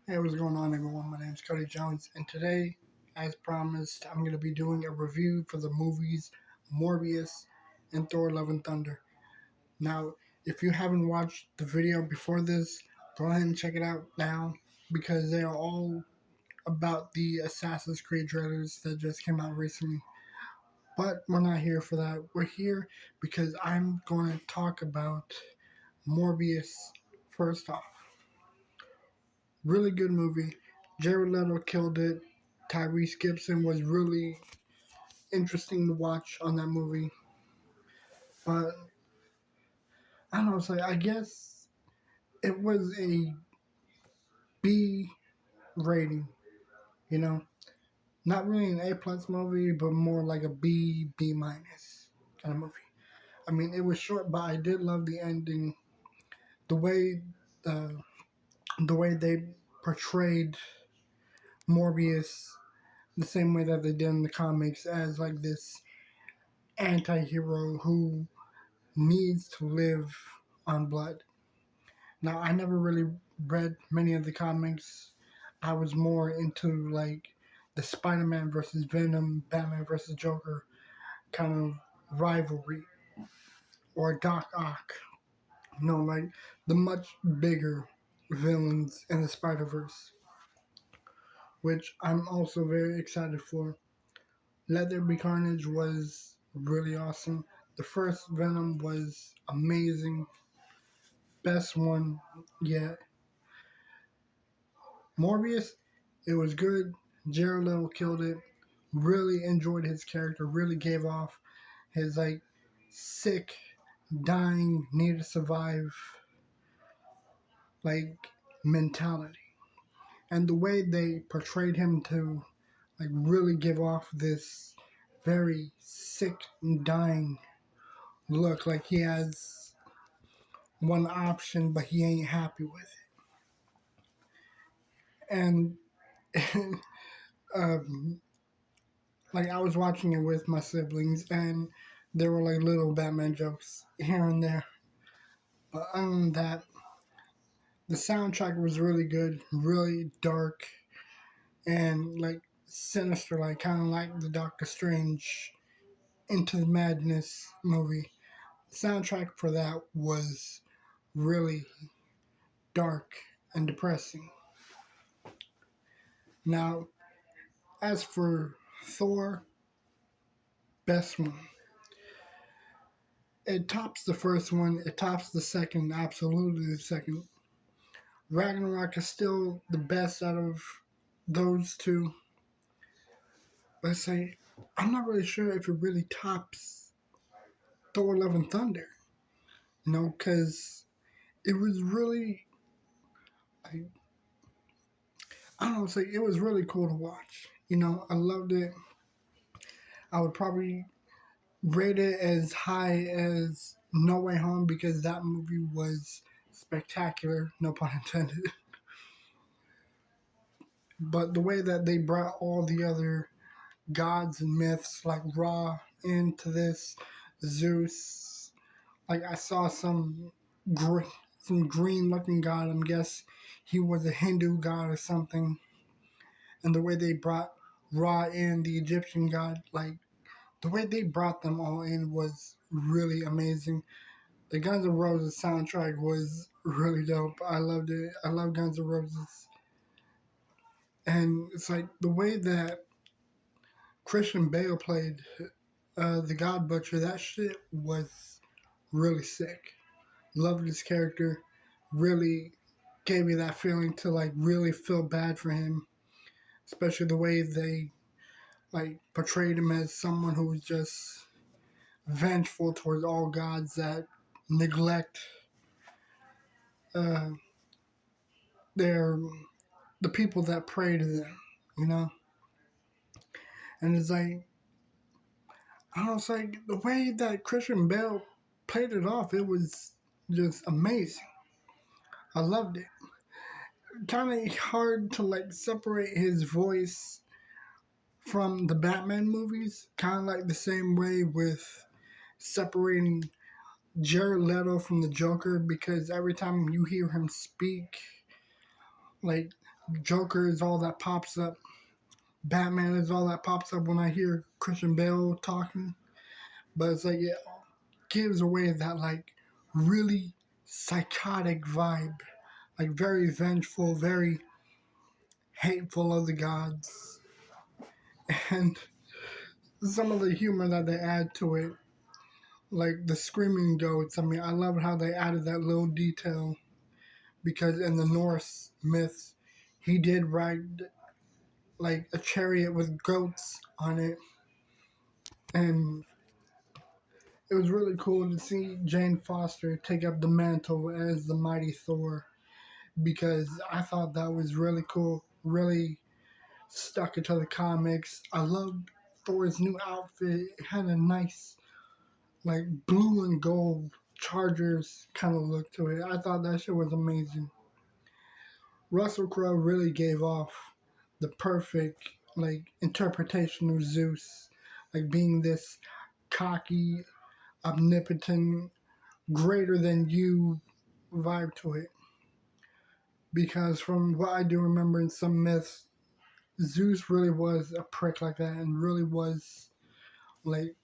Hey, what's going on, everyone? My name is Cody Jones, and today, as promised, I'm going to be doing a review for the movies Morbius and Thor: Love and Thunder. Now, if you haven't watched the video before this, go ahead and check it out now because they are all about the Assassin's Creed trailers that just came out recently. But we're not here for that. We're here because I'm going to talk about Morbius first off. Really good movie. Jared Leto killed it. Tyrese Gibson was really interesting to watch on that movie. But I don't know, I guess it was a B rating, you know? Not really an A plus movie, but more like a B minus kind of movie. I mean, it was short, but I did love the ending. The way uh, the way they portrayed Morbius the same way that they did in the comics as like this anti-hero who needs to live on blood. Now, I never really read many of the comics. I was more into like the Spider-Man versus Venom, Batman versus Joker kind of rivalry, or Doc Ock. Like the much bigger villains in the Spider-Verse, which I'm also very excited for. Let There Be Carnage was really awesome. The first Venom was amazing. Best one yet. Morbius, it was good. Jared Leto killed it. Really enjoyed his character. Really gave off his like sick, dying, need to survive like mentality. And the way they portrayed him to like really give off this very sick and dying look, like he has one option but he ain't happy with it. And um, like I was watching it with my siblings, and there were like little Batman jokes here and there. But other than that, the soundtrack was really good, really dark, and like sinister, like kind of like the Doctor Strange Into the Madness movie. The soundtrack for that was really dark and depressing. Now, as for Thor, best one. It tops the first one. It tops the second. Absolutely the second. Ragnarok is still the best out of those two. Let's say I'm not really sure if it really tops Thor: Love and Thunder. Because it was really, I, I don't know, it was really cool to watch. I loved it. I would probably rate it as high as No Way Home because that movie was spectacular, no pun intended. But the way that they brought all the other gods and myths like Ra into this, Zeus, like I saw some green looking god. I guess he was a Hindu god or something. And the way they brought Ra in, the Egyptian god, like the way they brought them all in was really amazing. The Guns N' Roses soundtrack was really dope. I loved it. I love Guns N' Roses. And it's like the way that Christian Bale played the God Butcher, that shit was really sick. Loved his character. Really gave me that feeling to like really feel bad for him. Especially the way they like portrayed him as someone who was just vengeful towards all gods that neglect uh, their the people that pray to them, you know? And it's like, I don't know, it's like the way that Christian Bale played it off, it was just amazing. I loved it. Kind of hard to like separate his voice from the Batman movies, kind of like the same way with separating Jared Leto from the Joker because every time you hear him speak, like Joker is all that pops up. Batman is all that pops up when I hear Christian Bale talking. But it's like it gives away that like really psychotic vibe, like very vengeful, very hateful of the gods, and some of the humor that they add to it, like the screaming goats. I mean, I love how they added that little detail because in the Norse myths, he did ride like a chariot with goats on it, and it was really cool to see Jane Foster take up the mantle as the mighty Thor because I thought that was really cool, really stuck into the comics. I loved Thor's new outfit. It had a nice, like, blue and gold Chargers kind of look to it. I thought that shit was amazing. Russell Crowe really gave off the perfect, like, interpretation of Zeus, like being this cocky, omnipotent, greater than you vibe to it. Because from what I do remember in some myths, Zeus really was a prick like that and really was like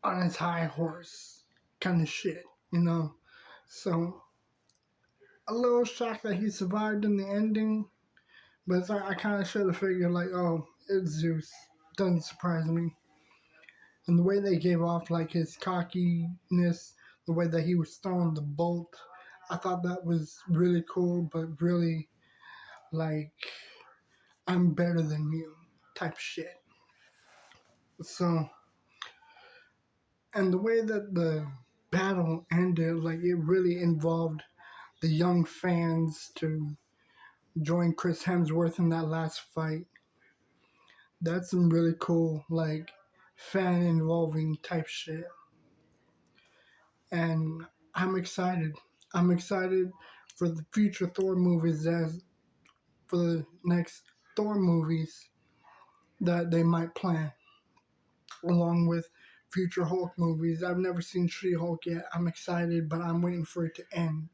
on his high horse kind of shit, you know? So a little shocked that he survived in the ending, but it's like I kind of should have figured like, oh, it's Zeus. Doesn't surprise me. And the way they gave off like his cockiness, the way that he was throwing the bolt, I thought that was really cool, but really like I'm better than you type shit. So, and the way that the battle ended, like it really involved the young fans to join Chris Hemsworth in that last fight. That's some really cool, like, fan involving type shit. And I'm excited. I'm excited for the future Thor movies as for the next Thor movies that they might plan, along with future Hulk movies. I've never seen She-Hulk yet. I'm excited, but I'm waiting for it to end.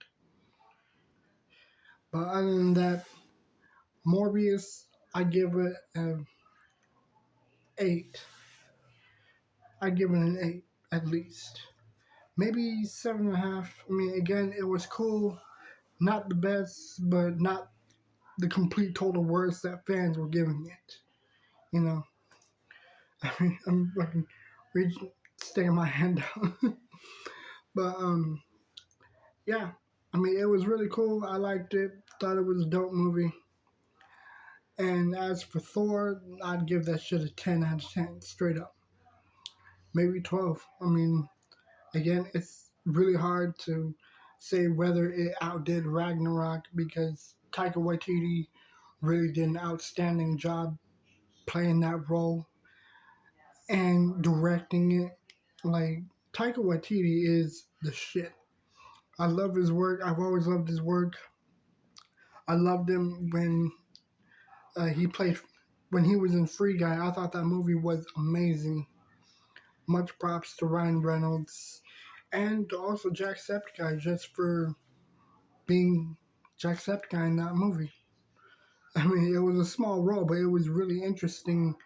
But other than that, Morbius, I give it an 8. I give it an 8 at least. Maybe 7.5. I mean, again, it was cool. Not the best, but not the complete total worst that fans were giving it. You know, I mean, I'm fucking sticking my hand out. But yeah. I mean, it was really cool. I liked it. Thought it was a dope movie. And as for Thor, I'd give that shit a 10 out of 10, straight up. Maybe 12. I mean, again, it's really hard to say whether it outdid Ragnarok because Taika Waititi really did an outstanding job playing that role and directing it. Like, Taika Waititi is the shit. I love his work. I've always loved his work. I loved him when he played, when he was in Free Guy. I thought that movie was amazing. Much props to Ryan Reynolds and also Jacksepticeye just for being Jacksepticeye in that movie. I mean, it was a small role, but it was really interesting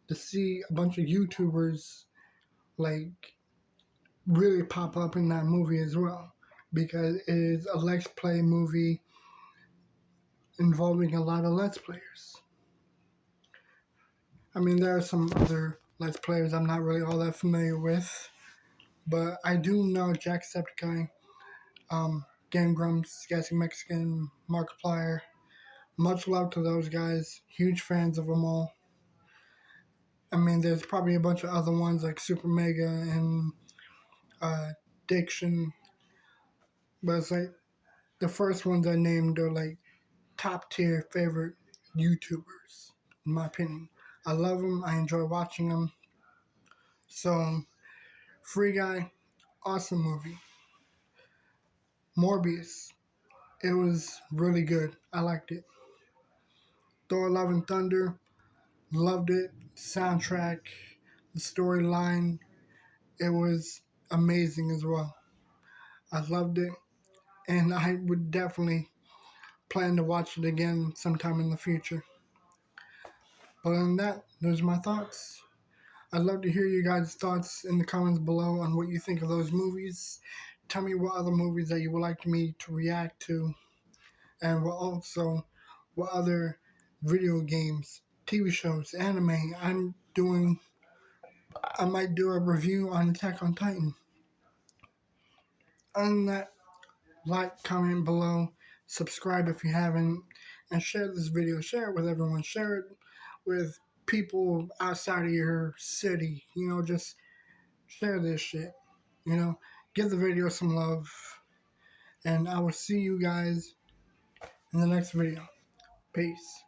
to see a bunch of YouTubers like really pop up in that movie as well because it is a Let's Play movie involving a lot of Let's Players. I mean, there are some other Let's Players I'm not really all that familiar with, but I do know Jacksepticeye, Game Grumps, Gassy Mexican, Markiplier. Much love to those guys. Huge fans of them all. I mean, there's probably a bunch of other ones like Super Mega and Diction, but it's like the first ones I named are like top tier favorite YouTubers, in my opinion. I love them. I enjoy watching them. So, Free Guy, awesome movie. Morbius, it was really good. I liked it. Thor: Love and Thunder, loved it. Soundtrack, the storyline, it was amazing as well. I loved it, and I would definitely plan to watch it again sometime in the future. But other than that, those are my thoughts. I'd love to hear you guys' thoughts in the comments below on what you think of those movies. Tell me what other movies that you would like me to react to, and what other video games, TV shows, anime I might do a review on Attack on Titan. Other than that, like, comment below, subscribe if you haven't, and share this video. Share it with everyone. Share it with people outside of your city. Just share this shit. Give the video some love. And I will see you guys in the next video. Peace.